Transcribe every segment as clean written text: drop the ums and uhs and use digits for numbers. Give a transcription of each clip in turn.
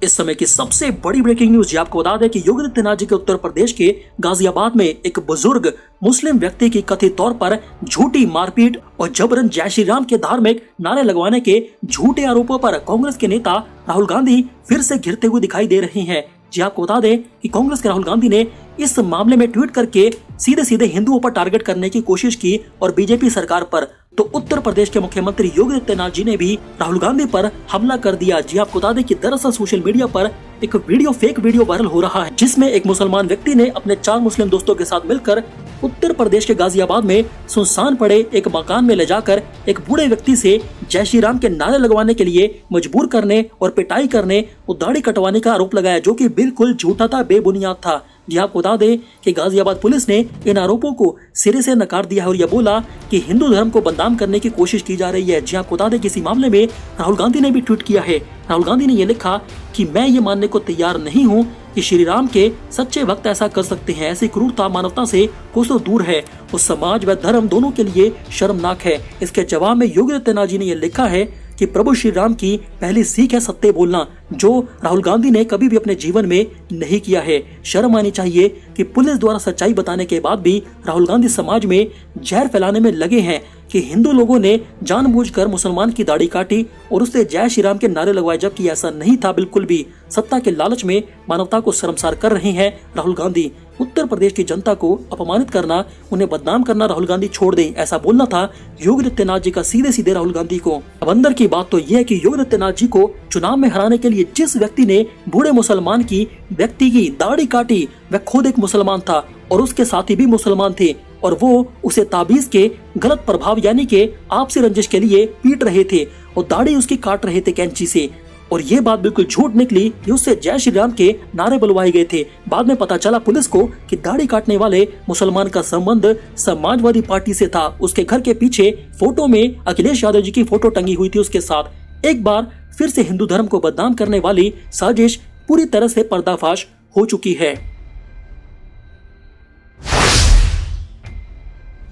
इस समय की सबसे बड़ी ब्रेकिंग न्यूज, आपको बता दें कि योगी आदित्यनाथ जी के उत्तर प्रदेश के गाजियाबाद में एक बुजुर्ग मुस्लिम व्यक्ति की कथित तौर पर झूठी मारपीट और जबरन जय श्री राम के धार्मिक नारे लगवाने के झूठे आरोपों पर कांग्रेस के नेता राहुल गांधी फिर से घिरते हुए दिखाई दे रहे हैं। जी आपको बता दें कि कांग्रेस के राहुल गांधी ने इस मामले में ट्वीट करके सीधे सीधे हिंदुओं पर टारगेट करने की कोशिश की और बीजेपी सरकार पर। तो उत्तर प्रदेश के मुख्यमंत्री योगी आदित्यनाथ जी ने भी राहुल गांधी पर हमला कर दिया। जी आपको बता दें कि दरअसल सोशल मीडिया पर एक फेक वीडियो वायरल हो रहा है, जिसमें एक मुसलमान व्यक्ति ने अपने 4 मुस्लिम दोस्तों के साथ मिलकर उत्तर प्रदेश के गाजियाबाद में सुनसान पड़े एक मकान में ले जाकर एक बूढ़े व्यक्ति से जय श्री राम के नारे लगवाने के लिए मजबूर करने और पिटाई करने और दाढ़ी कटवाने का आरोप लगाया, जो कि बिल्कुल झूठा था, बेबुनियाद था। जी आपको बता दें कि गाजियाबाद पुलिस ने इन आरोपों को सिरे से नकार दिया है और यह बोला कि हिंदू धर्म को बदनाम करने की कोशिश की जा रही है। जी आपको बता दें कि इसी मामले में राहुल गांधी ने भी ट्वीट किया है। राहुल गांधी ने यह लिखा कि मैं ये मानने को तैयार नहीं हूं कि श्री राम के सच्चे भक्त ऐसा कर सकते हैं। ऐसी क्रूरता मानवता से कोसों दूर है और समाज व धर्म दोनों के लिए शर्मनाक है। इसके जवाब में योगी आदित्यनाथ जी ने यह लिखा है कि प्रभु श्री राम की पहली सीख है सत्य बोलना, जो राहुल गांधी ने कभी भी अपने जीवन में नहीं किया है। शर्म आनी चाहिए कि पुलिस द्वारा सच्चाई बताने के बाद भी राहुल गांधी समाज में जहर फैलाने में लगे हैं कि हिंदू लोगों ने जानबूझकर मुसलमान की दाढ़ी काटी और उससे जय श्री राम के नारे लगवाए, जबकि ऐसा नहीं था बिल्कुल भी। सत्ता के लालच में मानवता को शर्मसार कर रहे हैं राहुल गांधी। उत्तर प्रदेश की जनता को अपमानित करना, उन्हें बदनाम करना राहुल गांधी छोड़ दें, ऐसा बोलना था योगी आदित्यनाथ जी का सीधे सीधे राहुल गांधी को। अब अंदर की बात तो यह है कि योगी आदित्यनाथ जी को चुनाव में हराने के लिए जिस व्यक्ति ने बूढ़े मुसलमान की व्यक्ति की दाढ़ी काटी, वह खुद एक मुसलमान था और उसके साथी भी मुसलमान थे और वो उसे ताबीज के गलत प्रभाव यानी के आपसी रंजिश के लिए पीट रहे थे और दाढ़ी उसकी काट रहे थे कैंची से। और ये बात बिल्कुल झूठ निकली कि उससे जय श्री राम के नारे बुलवाए गए थे। बाद में पता चला पुलिस को कि दाढ़ी काटने वाले मुसलमान का संबंध समाजवादी पार्टी से था। उसके घर के पीछे फोटो में अखिलेश यादव जी की फोटो टंगी हुई थी उसके साथ। एक बार फिर से हिंदू धर्म को बदनाम करने वाली साजिश पूरी तरह से पर्दाफाश हो चुकी है।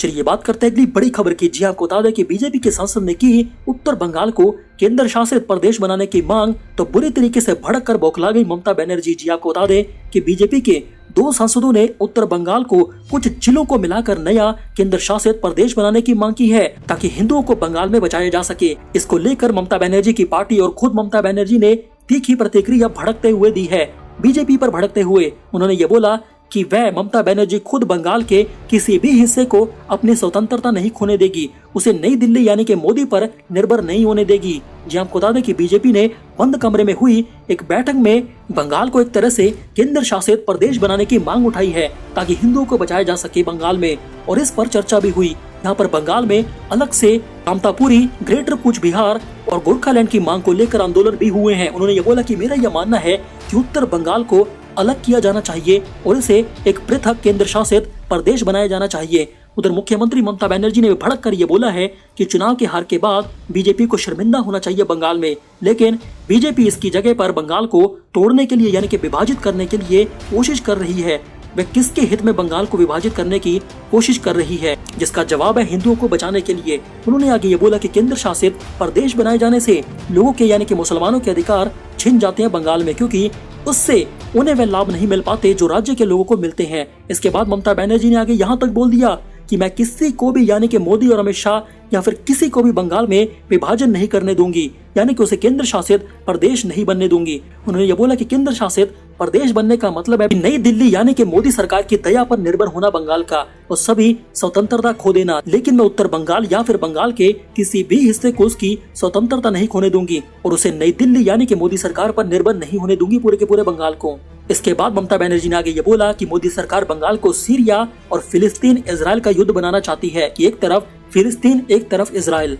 चलिए बात करते हैं अगली बड़ी खबर की। जी आपको बता दें कि बीजेपी के सांसद ने की उत्तर बंगाल को केंद्र शासित प्रदेश बनाने की मांग, तो बुरी तरीके से भड़क कर बौखला गई ममता बनर्जी। जी आपको बता दें कि बीजेपी के 2 सांसदों ने उत्तर बंगाल को कुछ जिलों को मिलाकर नया केंद्र शासित प्रदेश बनाने की मांग की है, ताकि हिंदुओं को बंगाल में बचाया जा सके। इसको लेकर ममता बनर्जी की पार्टी और खुद ममता बनर्जी ने तीखी प्रतिक्रिया भड़कते हुए दी है। बीजेपी पर भड़कते हुए उन्होंने ये बोला कि वह ममता बनर्जी खुद बंगाल के किसी भी हिस्से को अपनी स्वतंत्रता नहीं खोने देगी, उसे नई दिल्ली यानी कि मोदी पर निर्भर नहीं होने देगी। जी आपको बता दें कि बीजेपी ने बंद कमरे में हुई एक बैठक में बंगाल को एक तरह से केंद्र शासित प्रदेश बनाने की मांग उठाई है, ताकि हिंदुओं को बचाया जा सके बंगाल में, और इस पर चर्चा भी हुई। यहाँ पर बंगाल में अलग से कामतापुरी, ग्रेटर कूच बिहार और गोरखालैंड की मांग को लेकर आंदोलन भी हुए हैं। उन्होंने ये बोला कि मेरा यह मानना है कि उत्तर बंगाल को अलग किया जाना चाहिए और इसे एक पृथक केंद्र शासित प्रदेश बनाया जाना चाहिए। उधर मुख्यमंत्री ममता बनर्जी ने भड़क कर ये बोला है कि चुनाव के हार के बाद बीजेपी को शर्मिंदा होना चाहिए बंगाल में, लेकिन बीजेपी इसकी जगह पर बंगाल को तोड़ने के लिए यानी कि विभाजित करने के लिए कोशिश कर रही है। वह किसके हित में बंगाल को विभाजित करने की कोशिश कर रही है, जिसका जवाब है हिंदुओं को बचाने के लिए। उन्होंने आगे ये बोला कि केंद्र शासित प्रदेश बनाए जाने से लोगों के यानी कि मुसलमानों के अधिकार छिन जाते हैं बंगाल में, क्योंकि उससे उन्हें वह लाभ नहीं मिल पाते जो राज्य के लोगों को मिलते हैं। इसके बाद ममता बनर्जी ने आगे यहाँ तक बोल दिया कि मैं किसी को भी यानी कि मोदी और अमित शाह या फिर किसी को भी बंगाल में विभाजन नहीं करने दूंगी, यानी कि उसे केंद्र शासित प्रदेश नहीं बनने दूंगी। उन्होंने ये बोला कि केंद्र शासित प्रदेश बनने का मतलब है नई दिल्ली यानी कि मोदी सरकार की दया पर निर्भर होना बंगाल का और सभी स्वतंत्रता खो देना, लेकिन मैं उत्तर बंगाल या फिर बंगाल के किसी भी हिस्से को उसकी स्वतंत्रता नहीं खोने दूंगी और उसे नई दिल्ली यानी कि मोदी सरकार पर निर्भर नहीं होने दूंगी पूरे के पूरे बंगाल को। इसके बाद ममता बनर्जी ने आगे ये बोला कि मोदी सरकार बंगाल को सीरिया और फिलिस्तीन इजराइल का युद्ध बनाना चाहती है, कि एक तरफ फिलिस्तीन एक तरफ इजराइल।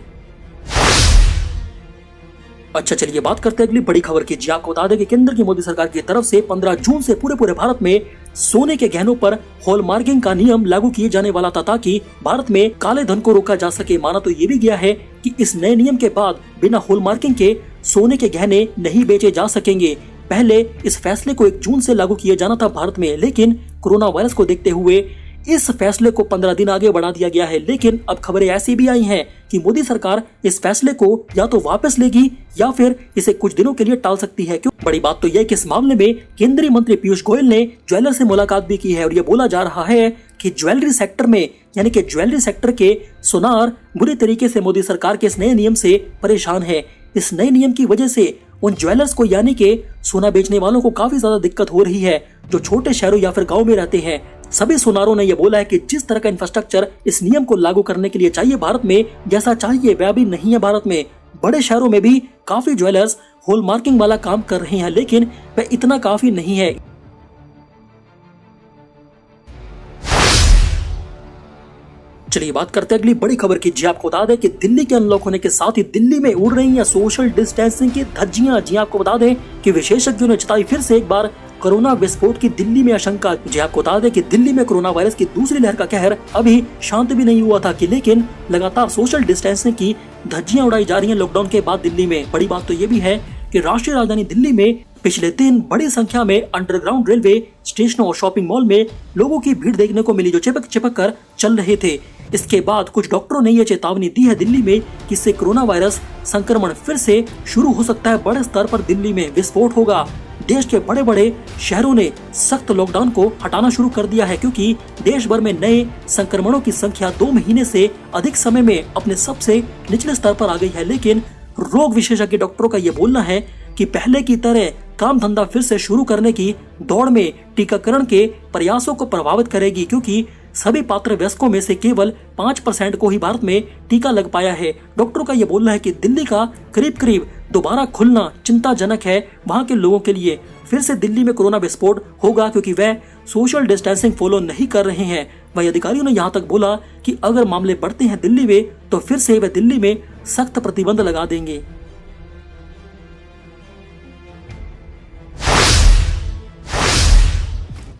अच्छा चलिए बात करते हैं अगली बड़ी खबर की। जी आपको बता दें कि केंद्र की मोदी सरकार की तरफ से 15 जून से पूरे भारत में सोने के गहनों पर हॉलमार्किंग का नियम लागू किए जाने वाला था, ताकि भारत में काले धन को रोका जा सके। माना तो ये भी गया है कि इस नए नियम के बाद बिना हॉलमार्किंग के सोने के गहने नहीं बेचे जा सकेंगे। पहले इस फैसले को 1 जून से लागू किया जाना था भारत में, लेकिन कोरोना वायरस को देखते हुए इस फैसले को 15 दिन आगे बढ़ा दिया गया है। लेकिन अब खबरें ऐसी भी आई हैं कि मोदी सरकार इस फैसले को या तो वापस लेगी या फिर इसे कुछ दिनों के लिए टाल सकती है। क्यों? बड़ी बात तो यह कि इस मामले में केंद्रीय मंत्री पीयूष गोयल ने ज्वेलर से मुलाकात भी की है और ये बोला जा रहा है कि ज्वेलरी सेक्टर में यानी कि ज्वेलरी सेक्टर के सोनार बुरी तरीके से मोदी सरकार के इस नए नियम से परेशान है। इस नए नियम की वजह से उन ज्वेलर्स को यानी कि सोना बेचने वालों को काफी ज्यादा दिक्कत हो रही है जो छोटे शहरों या फिर गाँव में रहते हैं। सभी सोनारों ने यह बोला है कि जिस तरह का इंफ्रास्ट्रक्चर इस नियम को लागू करने के लिए चाहिए भारत में, जैसा चाहिए वह अभी नहीं है भारत में। बड़े शहरों में भी काफी ज्वेलर्स हॉलमार्किंग वाला काम कर रहे हैं, लेकिन वह इतना काफी नहीं है। चलिए बात करते हैं अगली बड़ी खबर की। जी आपको बता दें कि दिल्ली के अनलॉक होने के साथ ही दिल्ली में उड़ रही हैं सोशल डिस्टेंसिंग की धज्जियां। जी आपको बता दें कि विशेषज्ञों ने जताई फिर से एक बार कोरोना विस्फोट की दिल्ली में आशंका। जी आपको बता दें कि दिल्ली में कोरोना वायरस की दूसरी लहर का कहर अभी शांत भी नहीं हुआ था कि लेकिन लगातार सोशल डिस्टेंसिंग की धज्जियां उड़ाई जा रही हैं लॉकडाउन के बाद दिल्ली में। बड़ी बात तो ये भी है कि राष्ट्रीय राजधानी दिल्ली में पिछले दिन बड़ी संख्या में अंडरग्राउंड रेलवे स्टेशनों और शॉपिंग मॉल में लोगों की भीड़ देखने को मिली जो चिपक कर चल रहे थे। इसके बाद कुछ डॉक्टरों ने यह चेतावनी दी है दिल्ली में कि इससे कोरोना वायरस संक्रमण फिर से शुरू हो सकता है। बड़े स्तर पर दिल्ली में विस्फोट होगा। देश के बड़े बड़े शहरों ने सख्त लॉकडाउन को हटाना शुरू कर दिया है क्योंकि देश भर में नए संक्रमणों की संख्या 2 महीने से अधिक समय में अपने सबसे निचले स्तर पर आ गई है। लेकिन रोग विशेषज्ञ डॉक्टरों का यह बोलना है कि पहले की तरह काम धंधा फिर से शुरू करने की दौड़ में टीकाकरण के प्रयासों को प्रभावित करेगी क्योंकि सभी पात्र वयस्कों में से केवल 5% को ही भारत में टीका लग पाया है। डॉक्टरों का यह बोलना है कि दिल्ली का करीब दोबारा खुलना चिंताजनक है वहां के लोगों के लिए। फिर से दिल्ली में कोरोना विस्फोट होगा क्योंकि वह सोशल डिस्टेंसिंग फॉलो नहीं कर रहे हैं। वही अधिकारियों ने यहाँ तक बोला कि अगर मामले बढ़ते हैं दिल्ली में तो फिर से वह दिल्ली में सख्त प्रतिबंध लगा देंगे।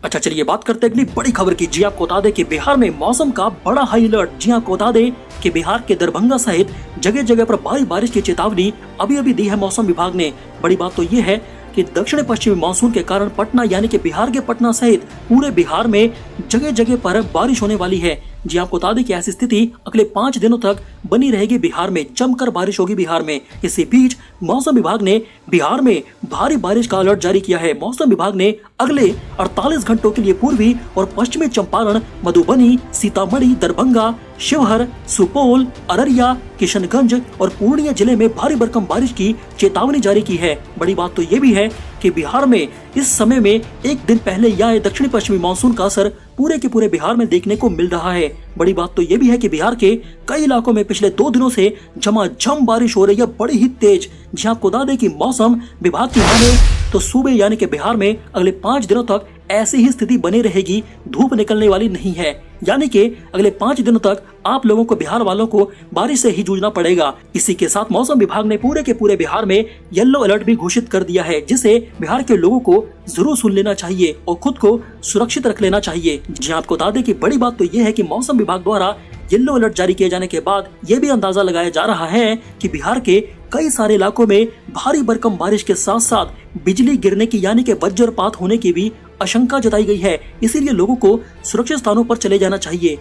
अच्छा चलिए बात करते हैं अगली बड़ी खबर की। जी आपको बता दें कि बिहार में मौसम का बड़ा हाई अलर्ट। जी आपको बता दें कि बिहार के दरभंगा सहित जगह जगह पर भारी बारिश की चेतावनी अभी दी है मौसम विभाग ने। बड़ी बात तो ये है कि दक्षिण पश्चिमी मानसून के कारण पटना यानी कि बिहार के पटना सहित पूरे बिहार में जगह जगह पर बारिश होने वाली है। जी आपको बता दें कि ऐसी स्थिति अगले 5 दिनों तक बनी रहेगी। बिहार में जमकर बारिश होगी बिहार में। इसी बीच मौसम विभाग ने बिहार में भारी बारिश का अलर्ट जारी किया है। मौसम विभाग ने अगले 48 घंटों के लिए पूर्वी और पश्चिमी चंपारण, मधुबनी, सीतामढ़ी, दरभंगा, शिवहर, सुपौल, अररिया, किशनगंज और पूर्णिया जिले में भारी भरकम बारिश की चेतावनी जारी की है। बड़ी बात तो ये भी है कि बिहार में इस समय में एक दिन पहले ही आए दक्षिणी पश्चिमी मानसून का असर पूरे के पूरे बिहार में देखने को मिल रहा है। बड़ी बात तो ये भी है कि बिहार के कई इलाकों में पिछले 2 दिनों से झमाझम बारिश हो रही है, बड़ी ही तेज। जहां आपको बता दें कि मौसम विभाग की माने तो सूबे यानी कि बिहार में अगले 5 दिनों तक ऐसी ही स्थिति बनी रहेगी, धूप निकलने वाली नहीं है। यानी कि अगले 5 दिनों तक आप लोगों को, बिहार वालों को बारिश से ही जूझना पड़ेगा। इसी के साथ मौसम विभाग ने पूरे के पूरे बिहार में येलो अलर्ट भी घोषित कर दिया है, जिसे बिहार के लोगों को जरूर सुन लेना चाहिए और खुद को सुरक्षित रख लेना चाहिए। जी आपको बता दें कि बड़ी बात तो ये है कि मौसम विभाग द्वारा येलो अलर्ट जारी किए जाने के बाद ये भी अंदाजा लगाया जा रहा है कि बिहार के कई सारे इलाकों में भारी भरकम बारिश के साथ साथ बिजली गिरने की यानी कि वज्रपात होने की भी आशंका जताई गई है। इसीलिए लोगों को सुरक्षित स्थानों पर चले जाना चाहिए।